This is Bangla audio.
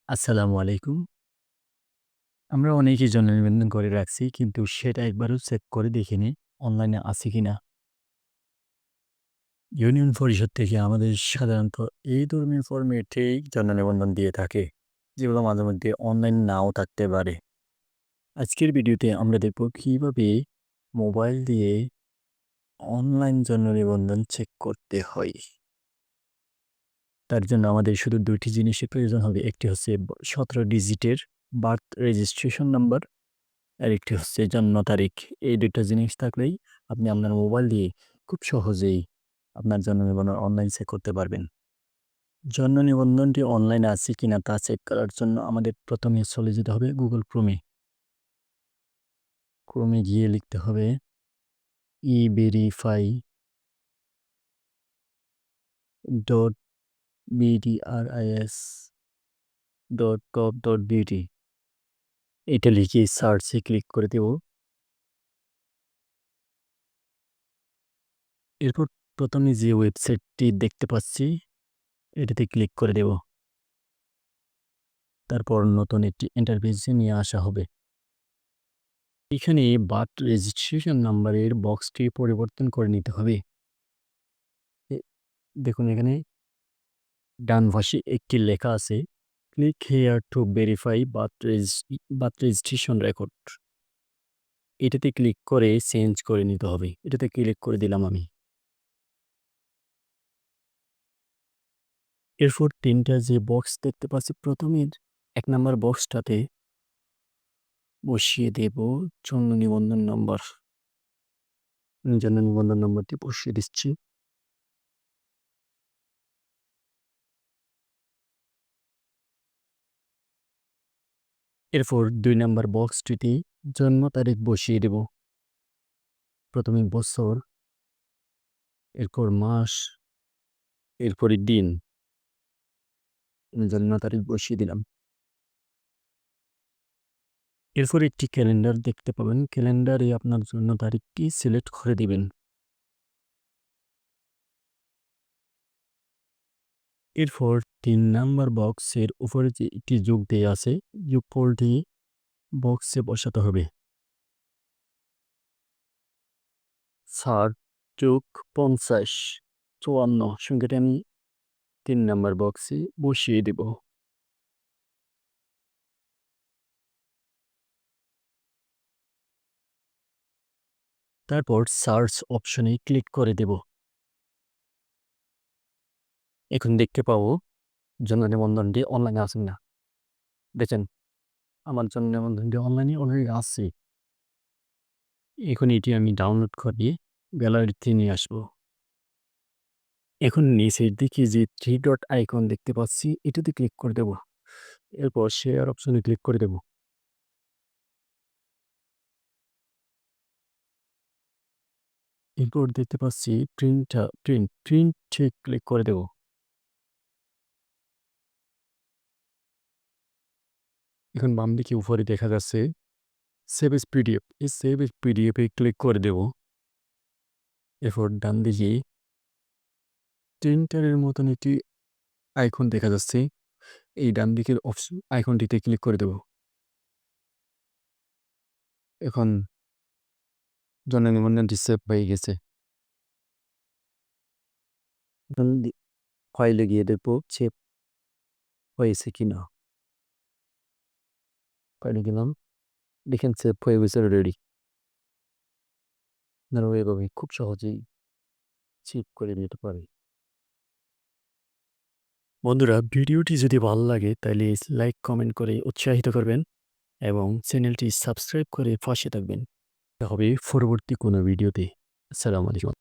আসসালামু আলাইকুম। আমরা অনেকেই জন্ম নিবন্ধন করে রাখছি কিন্তু সেটা একবারও চেক করে দেখিনি অনলাইনে আছে কিনা। ইউনিয়ন পরিষদ থেকে আমাদের সাধারণত এই ধরনের ফরমেটেই জন্ম নিবন্ধন দিয়ে থাকে, যেগুলো মাঝে মধ্যে অনলাইন নাও থাকতে পারে। আজকের ভিডিওতে আমরা দেখব কিভাবে মোবাইল দিয়ে অনলাইন জন্ম নিবন্ধন চেক করতে হয়। তার জন্য আমাদের শুধু ২ টি জিনিসের প্রয়োজন হবে। একটি হচ্ছে ১৭ ডিজিটের বার্থ রেজিস্ট্রেশন নাম্বার। আরেকটি হচ্ছে জন্ম তারিখ। এই ২ টা জিনিস থাকলেই আপনি আপনার মোবাইল দিয়ে খুব সহজেই আপনার জন্ম নিবন্ধন অনলাইন চেক করতে পারবেন। জন্ম নিবন্ধনটি অনলাইনে আছে কিনা তা চেক করার জন্য আমাদের ১ম এ চলে যেতে হবে Google Chrome এ। Chrome এ গিয়ে লিখতে হবে everify.bdris.gov.bt এটা লিখে সার্চে ক্লিক করে দেব। এরপর ১ম এ যে ওয়েবসাইটটি দেখতে পাচ্ছি এটাতে ক্লিক করে দেব। তারপর নতুন একটি ইন্টারফেসে নিয়ে আসা হবে। এখানে বার্থ রেজিস্ট্রেশন নাম্বারের বক্সটি পরিবর্তন করে নিতে হবে। এ দেখুন এখানে ডান পাশে একটি লেখা আছে, click here to verify birth registration record. এটাতে ক্লিক করে চেঞ্জ করে নিতে হবে। এটাতে ক্লিক করে দিলাম আমি। এরপর ৩ টা যে বক্স দেখতে পাচ্ছি ১ম এর ১ নাম্বার বক্সটাতে বসিয়ে দেব জন্ম নিবন্ধন নম্বর। জন্ম নিবন্ধন নম্বরটি বসিয়ে দিচ্ছি। এরপর ২ নাম্বার বক্সটিতে জন্ম তারিখ বসিয়ে দেব। ১ম এ বছর, এরপর মাস, এরপরে দিন। জন্ম তারিখ বসিয়ে দিলাম। এরপর একটি ক্যালেন্ডার দেখতে পাবেন। ক্যালেন্ডারে আপনার জন্ম তারিখটি সিলেক্ট করে দিবেন। এরপর ৩ নাম্বার বক্সের উপরে যে একটি যোগ দেয়া আছে, যোগফলটি বক্সে বসাতে হবে। ৬০ যোগ ৫০ ৫৪ সংখ্যাটি আমি ৩ নাম্বার বক্সে বসিয়ে দেব। তারপর সার্চ অপশনে ক্লিক করে দেব। এখন দেখতে পাবো জন্ম নিবন্ধনটি অনলাইনে আছে কিনা। দেখেন আমার জন্ম নিবন্ধনটি অনলাইনে অলরেডি আছে। এখন এটি আমি ডাউনলোড করে গ্যালারিতে নিয়ে আসবো। এখন নিচের দিকে যে 3 ডট আইকন দেখতে পাচ্ছি এটাতে ক্লিক করে দেব। এরপর শেয়ার অপশনে ক্লিক করে দেব। এরপর দেখতে পাচ্ছি প্রিন্টে ক্লিক করে দেব। এখন বাম দিকে উপরে দেখা যাচ্ছে সেভ এস পিডিএফ। এই সেভ এস পিডিএফ এ ক্লিক করে দেব। এরপর ডান দিকে প্রিন্টারের মতন একটি আইকন দেখা যাচ্ছে। এই ডান দিকের আইকনটিতে ক্লিক করে দেব। এখন জন্ম নিবন্ধনটি সেভ হয়ে গেছে। এখন ফাইলে গিয়ে দেখব সেভ হয়েছে কিনা। ফাইলে গেলাম। দেখেন সেভ হয়ে গেছে অলরেডি। আপনারাও এভাবে খুব সহজেই সেভ করে নিতে পারেন। বন্ধুরা ভিডিওটি যদি ভালো লাগে তাহলে লাইক কমেন্ট করে উৎসাহিত করবেন এবং চ্যানেলটি সাবস্ক্রাইব করে পাশে থাকবেন। দেখা হবে পরবর্তী কোনো ভিডিওতে। আসসালামু আলাইকুম।